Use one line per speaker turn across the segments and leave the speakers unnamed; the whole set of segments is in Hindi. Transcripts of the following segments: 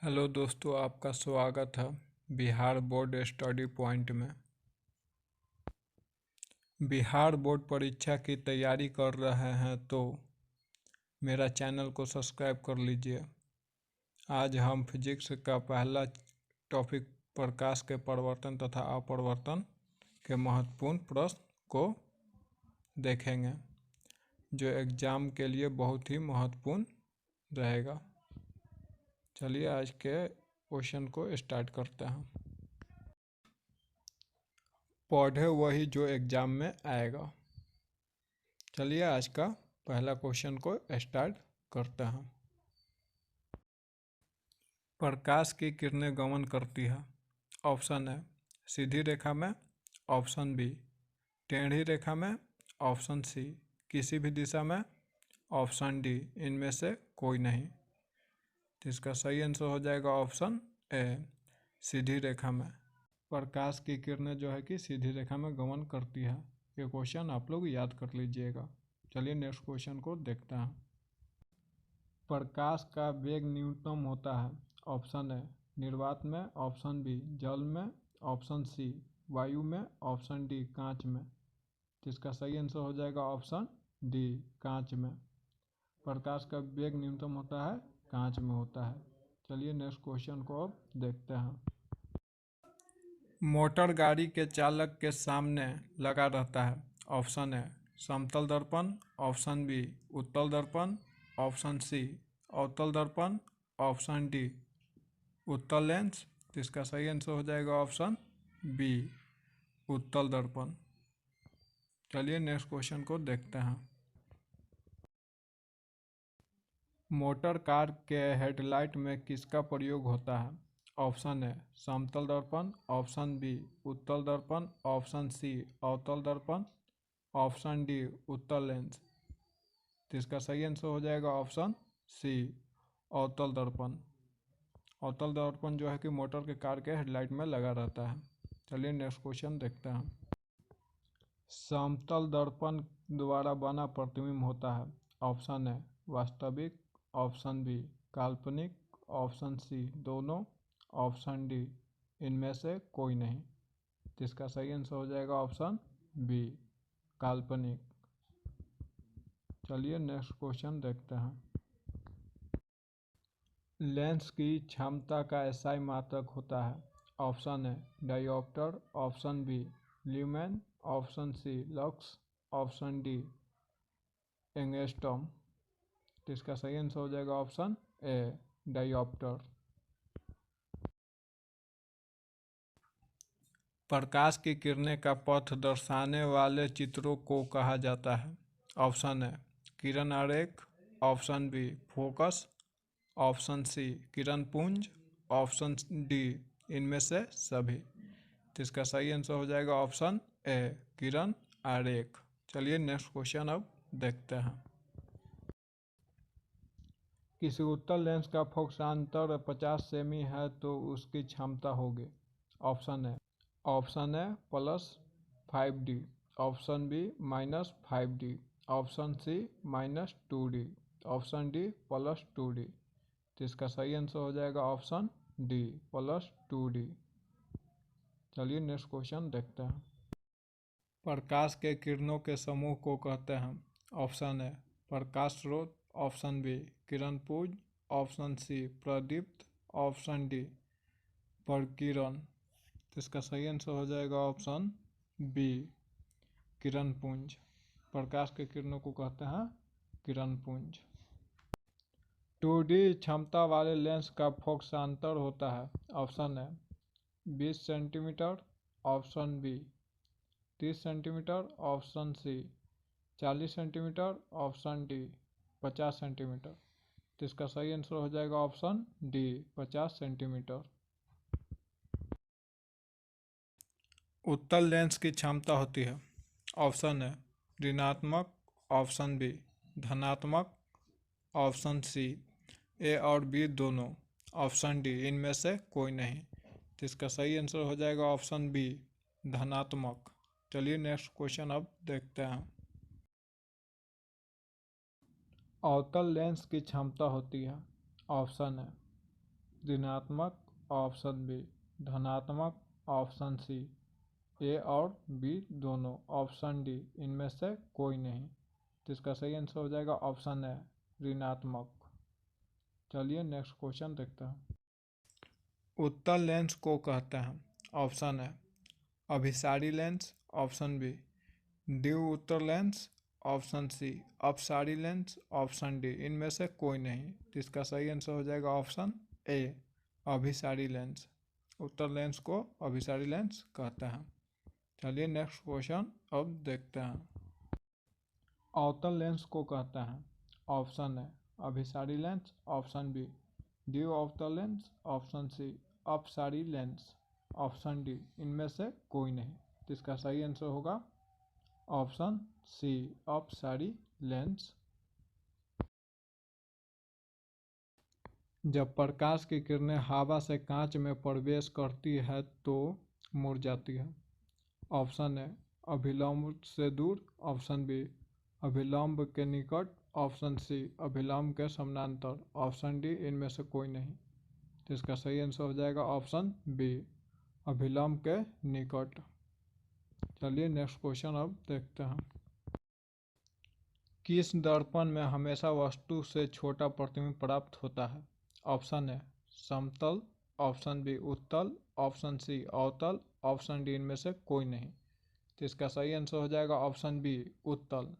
हेलो दोस्तों, आपका स्वागत है बिहार बोर्ड स्टडी पॉइंट में। बिहार बोर्ड परीक्षा की तैयारी कर रहे हैं तो मेरा चैनल को सब्सक्राइब कर लीजिए। आज हम फिजिक्स का पहला टॉपिक प्रकाश के परिवर्तन तथा अपरिवर्तन के महत्वपूर्ण प्रश्न को देखेंगे, जो एग्ज़ाम के लिए बहुत ही महत्वपूर्ण रहेगा। चलिए आज के क्वेश्चन को स्टार्ट करते हैं। पढ़े वही जो एग्ज़ाम में आएगा। चलिए आज का पहला क्वेश्चन को स्टार्ट करते हैं। प्रकाश की किरणें गमन करती है। ऑप्शन है सीधी रेखा में, ऑप्शन बी टेढ़ी रेखा में, ऑप्शन सी किसी भी दिशा में, ऑप्शन डी इनमें से कोई नहीं। तो इसका सही आंसर हो जाएगा ऑप्शन ए सीधी रेखा में। प्रकाश की किरणें जो है कि सीधी रेखा में गमन करती है। ये क्वेश्चन आप लोग याद कर लीजिएगा। चलिए नेक्स्ट क्वेश्चन को देखते हैं। प्रकाश का वेग न्यूनतम होता है। ऑप्शन है निर्वात में, ऑप्शन बी जल में, ऑप्शन सी वायु में, ऑप्शन डी कांच में। तो इसका सही आंसर हो जाएगा ऑप्शन डी कांच में। प्रकाश का वेग न्यूनतम होता है कांच में होता है। चलिए नेक्स्ट क्वेश्चन को अब देखते हैं। मोटर गाड़ी के चालक के सामने लगा रहता है। ऑप्शन है समतल दर्पण, ऑप्शन बी उत्तल दर्पण, ऑप्शन सी अवतल दर्पण, ऑप्शन डी उत्तल लेंस। तो इसका सही आंसर हो जाएगा ऑप्शन बी उत्तल दर्पण। चलिए नेक्स्ट क्वेश्चन को देखते हैं। मोटर कार के हेडलाइट में किसका प्रयोग होता है। ऑप्शन है समतल दर्पण, ऑप्शन बी उत्तल दर्पण, ऑप्शन सी अवतल दर्पण, ऑप्शन डी उत्तल लेंस। तो इसका सही आंसर हो जाएगा ऑप्शन सी अवतल दर्पण। अवतल दर्पण जो है कि मोटर के कार के हेडलाइट में लगा रहता है। चलिए नेक्स्ट क्वेश्चन देखते हैं। समतल दर्पण द्वारा बना प्रतिबिंब होता है। ऑप्शन है वास्तविक, ऑप्शन बी काल्पनिक, ऑप्शन सी दोनों, ऑप्शन डी इनमें से कोई नहीं। तो इसका सही आंसर हो जाएगा ऑप्शन बी काल्पनिक। चलिए नेक्स्ट क्वेश्चन देखते हैं। लेंस की क्षमता का एसआई मात्रक होता है। Option A diopter, option B lumen, option C lux, option D angstrom. तो इसका सही आंसर हो जाएगा ऑप्शन ए डायोप्टर। प्रकाश की किरणें का पथ दर्शाने वाले चित्रों को कहा जाता है। ऑप्शन है किरण आरेख, option B focus, option C किरण पुंज, ऑप्शन डी इनमें से सभी। तो इसका सही आंसर हो जाएगा ऑप्शन ए किरण आरेख। चलिए नेक्स्ट क्वेश्चन अब देखते हैं। किसी उत्तल लेंस का फोकसांतर 50 सेमी है तो उसकी क्षमता होगी। Option A +5D, option B -5D, option C -2D, option D +2D। तो इसका सही आंसर हो जाएगा ऑप्शन डी +2D। चलिए नेक्स्ट क्वेश्चन देखते हैं। प्रकाश के किरणों के समूह को कहते हैं। ऑप्शन है प्रकाश स्रोत, ऑप्शन बी किरण पुंज, ऑप्शन सी प्रदीप्त, ऑप्शन डी प्रकीर्णन। तो इसका सही आंसर हो जाएगा ऑप्शन बी किरण पुंज। प्रकाश के किरणों को कहते हैं किरण पुंज। 2D क्षमता वाले लेंस का फोकसांतर होता है। Option A 20 centimetre, option B 30 centimetre, option C 40 centimetre, option D 50 centimetre. तो इसका सही आंसर हो जाएगा ऑप्शन डी 50 सेंटीमीटर। उत्तल लेंस की क्षमता होती है। ऑप्शन है ऋणात्मक, ऑप्शन बी धनात्मक, ऑप्शन सी ए और बी दोनों, ऑप्शन डी इनमें से कोई नहीं। तो इसका सही आंसर हो जाएगा ऑप्शन बी धनात्मक। चलिए नेक्स्ट क्वेश्चन अब देखते हैं। अवतल लेंस की क्षमता होती है। ऑप्शन है ऋणात्मक ऑप्शन बी, धनात्मक ऑप्शन सी, ए और बी दोनों, ऑप्शन डी इनमें से कोई नहीं। तो इसका सही आंसर हो जाएगा ऑप्शन ए, ऋणात्मक। चलिए नेक्स्ट क्वेश्चन देखते हैं। उत्तल लेंस को कहते हैं, ऑप्शन है अभिसारी लेंस, ऑप्शन बी द्विव उत्तल लेंस, ऑप्शन सी अपसारी लेंस, ऑप्शन डी इनमें से कोई नहीं। तो इसका सही आंसर हो जाएगा ऑप्शन ए, अभिसारी लेंस। उत्तल लेंस को अभिसारी लेंस कहते हैं। चलिए नेक्स्ट क्वेश्चन अब देखते हैं। अवतल लेंस को कहते हैं, ऑप्शन है अभिसारी लेंस, ऑप्शन बी द्विव अवतल लेंस, ऑप्शन सी अपसारी लेंस, ऑप्शन डी इनमें से कोई नहीं। तो इसका सही आंसर होगा ऑप्शन सी, अपसारी लेंस। जब प्रकाश की किरणें हवा से कांच में प्रवेश करती है तो मुड़ जाती है। ऑप्शन है अभिलंब से दूर, ऑप्शन बी अभिलंब के निकट, ऑप्शन सी अभिलंब के समानांतर, ऑप्शन डी इनमें से कोई नहीं। तो इसका सही आंसर हो जाएगा ऑप्शन बी, अभिलंब के निकट। चलिए नेक्स्ट क्वेश्चन अब देखते हैं। किस दर्पण में हमेशा वस्तु से छोटा प्रतिबिंब प्राप्त होता है? ऑप्शन है समतल, ऑप्शन बी उत्तल, ऑप्शन सी अवतल, ऑप्शन डी इनमें से कोई नहीं। तो इसका सही आंसर हो जाएगा ऑप्शन बी, उत्तल।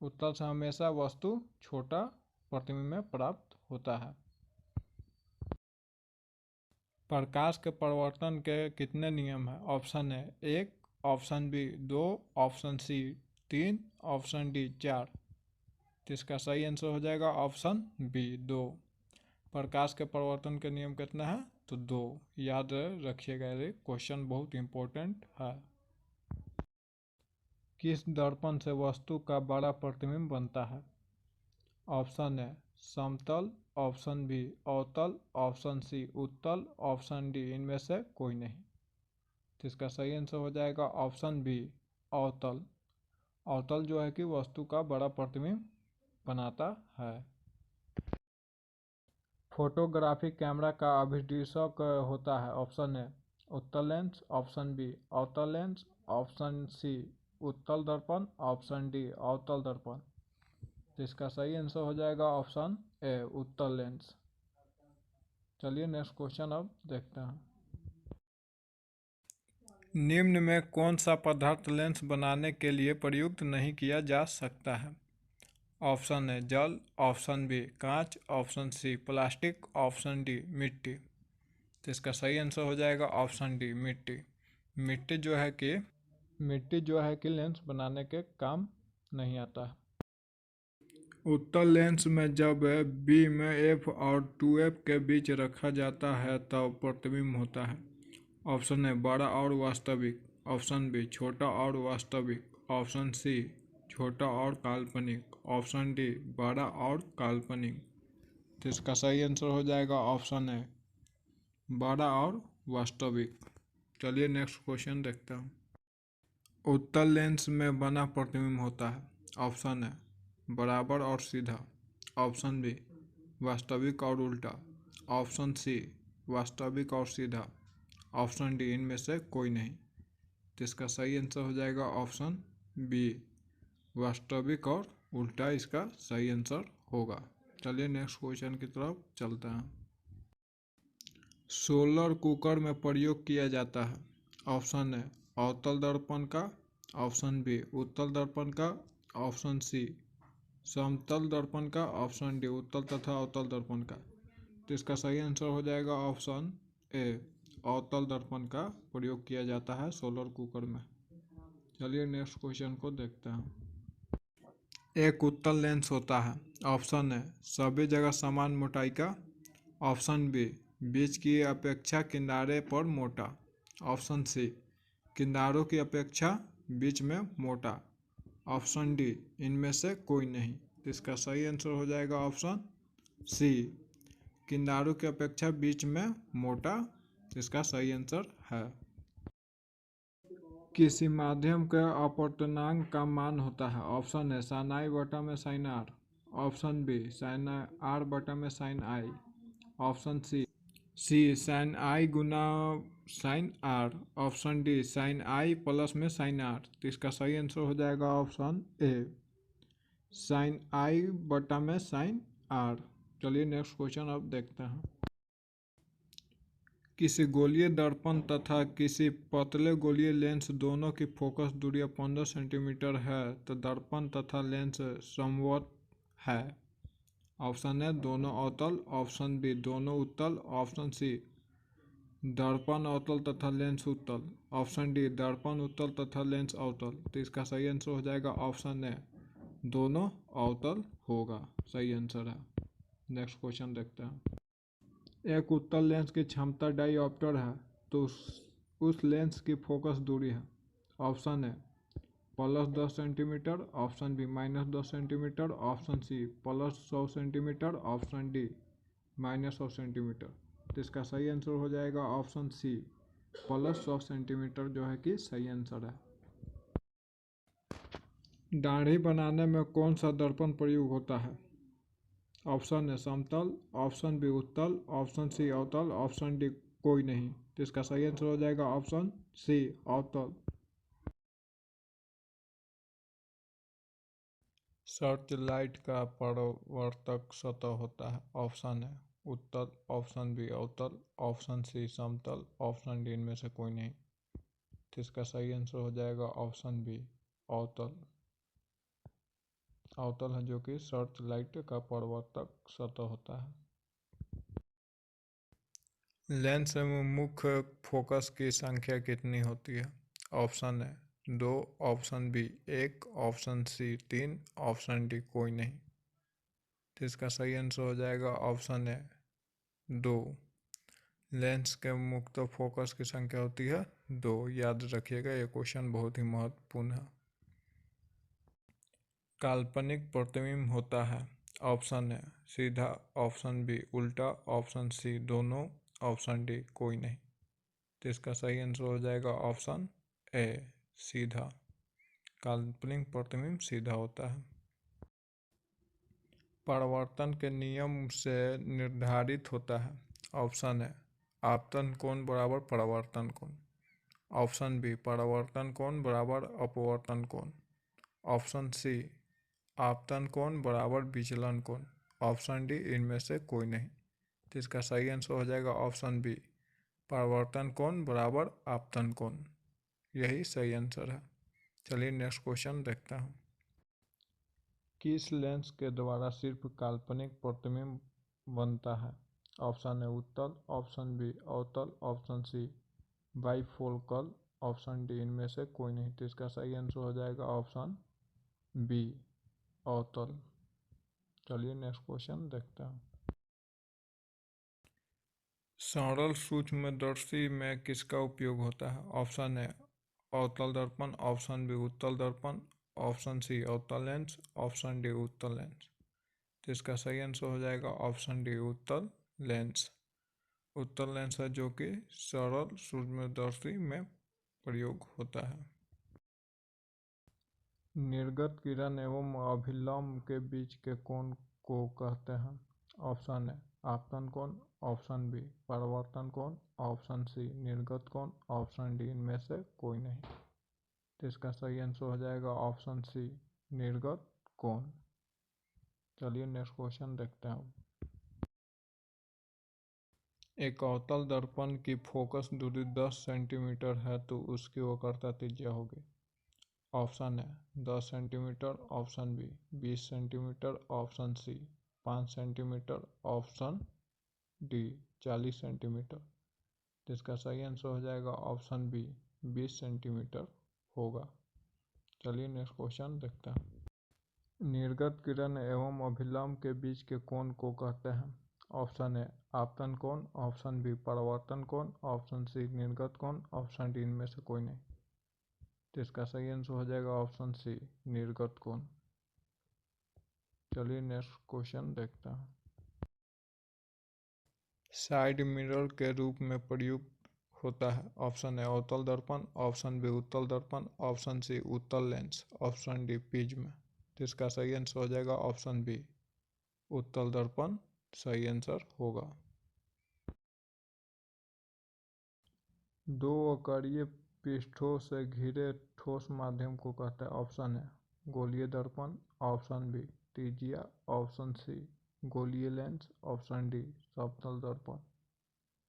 उत्तल से हमेशा वस्तु छोटा प्रतिबिंब में प्राप्त होता है। प्रकाश के परावर्तन के कितने नियम हैं? Option A 1, option B 2, option C 3, option D 4। तो इसका सही आंसर हो जाएगा ऑप्शन बी 2। प्रकाश के परावर्तन के नियम कितना है? तो 2। याद रखिएगा, ये क्वेश्चन बहुत इंपॉर्टेंट है। किस दर्पण से वस्तु का बड़ा प्रतिबिंब बनता है? ऑप्शन है समतल, ऑप्शन बी अवतल, ऑप्शन सी उत्तल, ऑप्शन डी इनमें से कोई नहीं। तो इसका सही आंसर हो जाएगा ऑप्शन बी, अवतल। अवतल जो है कि वस्तु का बड़ा प्रतिबिंब बनाता है। फोटोग्राफी कैमरा का अभिदृशक होता है। ऑप्शन है उत्तल लेंस, ऑप्शन बी अवतल लेंस, ऑप्शन सी उत्तल दर्पण, ऑप्शन डी अवतल दर्पण। तो इसका सही आंसर हो जाएगा ऑप्शन ए, उत्तल लेंस। चलिए नेक्स्ट क्वेश्चन अब देखते हैं। निम्न में कौन सा पदार्थ लेंस बनाने के लिए प्रयुक्त नहीं किया जा सकता है? ऑप्शन है जल, ऑप्शन बी कांच, option C plastic, option D मिट्टी। तो इसका सही आंसर हो जाएगा ऑप्शन डी, मिट्टी। मिट्टी जो है कि लेंस बनाने के काम नहीं आता है। उत्तल लेंस में जब बीम एफ और 2F के बीच रखा जाता है तब प्रतिबिंब होता है। ऑप्शन है बड़ा और वास्तविक, ऑप्शन बी छोटा और वास्तविक, ऑप्शन सी छोटा और काल्पनिक, ऑप्शन डी बड़ा और काल्पनिक। तो इसका सही आंसर हो जाएगा ऑप्शन है बड़ा और वास्तविक। चलिए नेक्स्ट क्वेश्चन देखते हैं। उत्तल लेंस में बना प्रतिबिंब होता है। ऑप्शन है बराबर और सीधा, ऑप्शन बी वास्तविक और उल्टा, ऑप्शन सी वास्तविक और सीधा, ऑप्शन डी इनमें से कोई नहीं। तो इसका सही आंसर हो जाएगा ऑप्शन बी, वास्तविक और उल्टा इसका सही आंसर होगा। चलिए नेक्स्ट क्वेश्चन की तरफ चलते हैं। सोलर कुकर में प्रयोग किया जाता है। ऑप्शन है अवतल दर्पण का, ऑप्शन बी उत्तल दर्पण का, ऑप्शन सी समतल दर्पण का, ऑप्शन डी उत्तल तथा अवतल दर्पण का। तो इसका सही आंसर हो जाएगा ऑप्शन ए, अवतल दर्पण का प्रयोग किया जाता है सोलर कुकर में। चलिए नेक्स्ट क्वेश्चन को देखते हैं। एक उत्तल लेंस होता है। ऑप्शन है सभी जगह समान मोटाई का, ऑप्शन बी बीच की अपेक्षा किनारे पर मोटा, ऑप्शन सी किनारों की अपेक्षा बीच में मोटा, ऑप्शन डी इनमें से कोई नहीं। इसका सही आंसर हो जाएगा ऑप्शन सी, किनारों की अपेक्षा बीच में मोटा। इसका सही आंसर है। किसी माध्यम के अपवर्तनांक का मान होता है। ऑप्शन है साइन आई बटा में sine r, option B sine r बटा में sine i, option C C sine i गुना sine r, option D sine i plus में साइन आर। तो इसका सही आंसर हो जाएगा ऑप्शन ए, साइन आई बटा में साइन आर। चलिए नेक्स्ट क्वेश्चन अब देखते हैं। किसी गोलीय दर्पण तथा किसी पतले गोलीय लेंस दोनों की फोकस दूरी 15 सेंटीमीटर है तो दर्पण तथा लेंस समवत है। ऑप्शन है दोनों अवतल, ऑप्शन बी दोनों उत्तल, ऑप्शन सी दर्पण अवतल तथा लेंस उत्तल, ऑप्शन डी दर्पण उत्तल तथा लेंस अवतल। तो इसका सही आंसर हो जाएगा ऑप्शन ए, दोनों अवतल होगा, सही आंसर है। नेक्स्ट क्वेश्चन देखते हैं। एक उत्तल लेंस की क्षमता डाईऑप्टर है तो उस लेंस की फोकस दूरी है। Option A +10 centimetre, option B -10 centimetre, option C +100 centimetre, option D -100 centimetre. तो इसका सही आंसर हो जाएगा ऑप्शन सी +100 सेंटीमीटर, जो है कि सही आंसर है। दाढ़ी बनाने में कौन सा दर्पण प्रयोग होता है? ऑप्शन है समतल, ऑप्शन बी उत्तल, ऑप्शन सी अवतल, ऑप्शन डी कोई नहीं। तो इसका सही आंसर हो जाएगा ऑप्शन सी अवतल। सर्च लाइट का परावर्तक सतह होता है। ऑप्शन है उत्तल, ऑप्शन बी अवतल, ऑप्शन सी समतल, ऑप्शन डी इनमें से कोई नहीं। तो इसका सही आंसर हो जाएगा ऑप्शन बी अवतल। अवतल है जो कि सर्च लाइट का परावर्तक सतह होता है। लेंस में मुख्य फोकस की संख्या कितनी होती है? Option A 2, option B 1, option C 3, option D कोई नहीं। तो इसका सही आंसर हो जाएगा ऑप्शन है 2। लेंस के मुख्य फोकस की संख्या होती है 2। याद रखिएगा, ये क्वेश्चन बहुत ही महत्वपूर्ण है। काल्पनिक प्रतिबिंब होता है। ऑप्शन है सीधा, ऑप्शन बी उल्टा, ऑप्शन सी दोनों, ऑप्शन डी कोई नहीं। तो इसका सही आंसर हो जाएगा ऑप्शन ए सीधा। काल्पनिक प्रतिबिंब सीधा होता है। परावर्तन के नियम से निर्धारित होता है। ऑप्शन है आपतन कोण बराबर परावर्तन कोण, ऑप्शन बी परावर्तन कोण बराबर अपवर्तन कोण, ऑप्शन सी आपतन कोण बराबर विचलन कोण, ऑप्शन डी इनमें से कोई नहीं। तो इसका सही आंसर हो जाएगा ऑप्शन बी परावर्तन कोण बराबर आपतन कोण, यही सही आंसर है। चलिए नेक्स्ट क्वेश्चन देखता हूँ। किस लेंस के द्वारा सिर्फ काल्पनिक प्रतिबिंब बनता है? ऑप्शन है उत्तल, ऑप्शन बी अवतल, option C bifocal, option D इनमें से कोई नहीं। तो इसका सही आंसर हो जाएगा ऑप्शन बी अवतल। चलिए नेक्स्ट क्वेश्चन देखते हैं। सरल सूक्ष्मदर्शी में किसका उपयोग होता है? ऑप्शन है अवतल दर्पण, ऑप्शन बी उत्तल दर्पण, ऑप्शन सी अवतल लेंस, ऑप्शन डी उत्तल लेंस। तो इसका सही आंसर हो जाएगा ऑप्शन डी उत्तल लेंस। उत्तल लेंस है जो कि सरल सूक्ष्मदर्शी में प्रयोग होता है। निर्गत किरण एवं अभिलंब के बीच के कोण को कहते हैं। ऑप्शन है आपतन कोण, ऑप्शन बी परावर्तन कोण, ऑप्शन सी निर्गत कोण, ऑप्शन डी इनमें से कोई नहीं। तो इसका सही आंसर हो जाएगा ऑप्शन सी निर्गत कोण। चलिए नेक्स्ट क्वेश्चन देखते हैं। एक अवतल दर्पण की फोकस दूरी 10 सेंटीमीटर है तो उसकी वक्रता त्रिज्या होगी। Option A 10 centimetre, option B 20 centimetre, option C 5 centimetre, option D 40 centimetre. तो इसका सही आंसर हो जाएगा ऑप्शन बी 20 सेंटीमीटर होगा। चलिए नेक्स्ट क्वेश्चन देखते हैं। निर्गत किरण एवं अभिलंब के बीच के कोण को कहते हैं। ऑप्शन है आपतन कोण, ऑप्शन बी परावर्तन कोण, ऑप्शन सी निर्गत कोण, ऑप्शन डी इनमें से कोई नहीं। तो इसका सही आंसर हो जाएगा ऑप्शन सी निर्गत कोण। चलिए नेक्स्ट क्वेश्चन देखते हैं। साइड मिरर के रूप में प्रयुक्त होता है। ऑप्शन है अवतल दर्पण, ऑप्शन बी उत्तल दर्पण, ऑप्शन सी उत्तल लेंस, ऑप्शन डी प्रिज्म। तो इसका सही आंसर हो जाएगा ऑप्शन बी उत्तल दर्पण, सही आंसर होगा। दो वक्रीय पृष्ठों से घिरे ठोस माध्यम को कहते हैं। ऑप्शन है गोलीय दर्पण, ऑप्शन बी त्रिज्या, ऑप्शन सी गोलीय लेंस, ऑप्शन डी समतल दर्पण।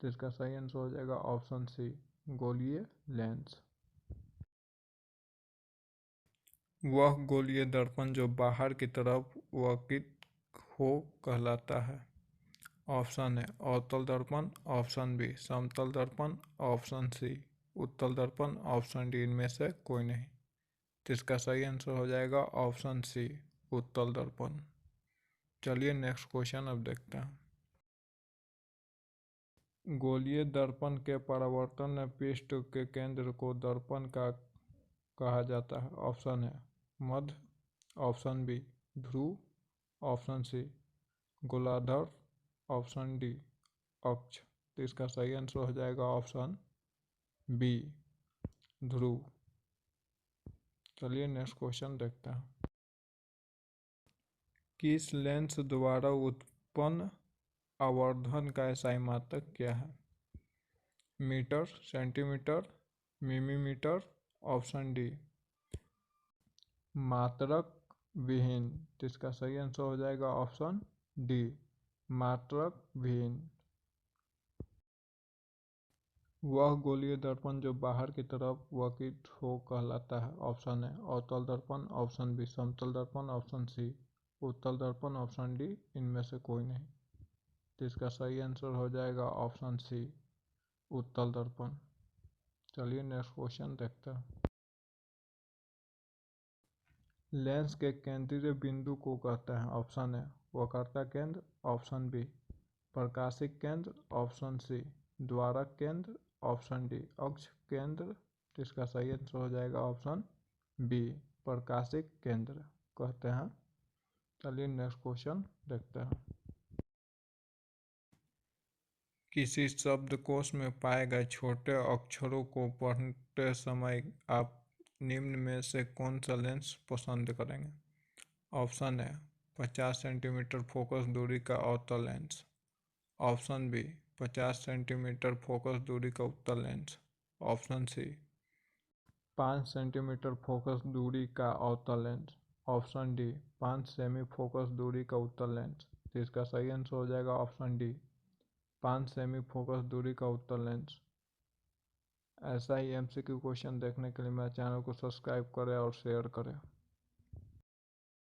तो इसका सही आंसर हो जाएगा ऑप्शन सी गोलीय लेंस। वह गोलीय दर्पण जो बाहर की तरफ वक्रित हो कहलाता है। ऑप्शन है अवतल दर्पण, ऑप्शन बी समतल दर्पण, ऑप्शन सी उत्तल दर्पण, ऑप्शन डी इनमें से कोई नहीं। तो इसका सही आंसर हो जाएगा ऑप्शन सी उत्तल दर्पण। चलिए नेक्स्ट क्वेश्चन अब देखते हैं। गोलीय दर्पण के परावर्तन पृष्ठ के केंद्र को दर्पण का कहा जाता है। ऑप्शन है मध्य, ऑप्शन बी ध्रुव, ऑप्शन सी गोलार्ध, ऑप्शन डी अक्ष। तो इसका सही आंसर हो जाएगा ऑप्शन बी ध्रुव। चलिए नेक्स्ट क्वेश्चन देखते हैं। किस लेंस द्वारा उत्पन्न आवर्धन का SI मात्रक क्या है? Metre, centimetre, millimetre, option D मात्रक विहीन। तो इसका सही आंसर हो जाएगा ऑप्शन डी मात्रक विहीन। वह गोलीय दर्पण जो बाहर की तरफ वक्रित हो कहलाता है। ऑप्शन है अवतल दर्पण, ऑप्शन बी समतल दर्पण, ऑप्शन सी उत्तल दर्पण, ऑप्शन डी इनमें से कोई नहीं। तो इसका सही आंसर हो जाएगा ऑप्शन सी उत्तल दर्पण। चलिए नेक्स्ट क्वेश्चन देखते हैं। लेंस के केंद्रीय बिंदु को कहते हैं। ऑप्शन है वक्रता केंद्र, ऑप्शन बी प्रकाशिक केंद्र, ऑप्शन सी द्वारक केंद्र, ऑप्शन डी अक्ष केंद्र। तो इसका सही आंसर हो जाएगा ऑप्शन बी प्रकाशिक केंद्र कहते हैं। चलिए नेक्स्ट क्वेश्चन देखते हैं। किसी शब्दकोश में पाए गए छोटे अक्षरों को पढ़ते समय आप निम्न में से कौन सा लेंस पसंद करेंगे? ऑप्शन है 50 सेंटीमीटर फोकस दूरी का अवतल lens, option B 50 centimetre focus दूरी का उत्तल lens, option C 5 centimetre focus दूरी का अवतल लेंस, ऑप्शन डी 5 सेमी फोकस दूरी का उत्तल लेंस। तो इसका सही आंसर हो जाएगा ऑप्शन डी 5 सेमी फोकस दूरी का उत्तल लेंस। ऐसा ही MCQ क्वेश्चन देखने के लिए मेरे चैनल को सब्सक्राइब करें और शेयर करें।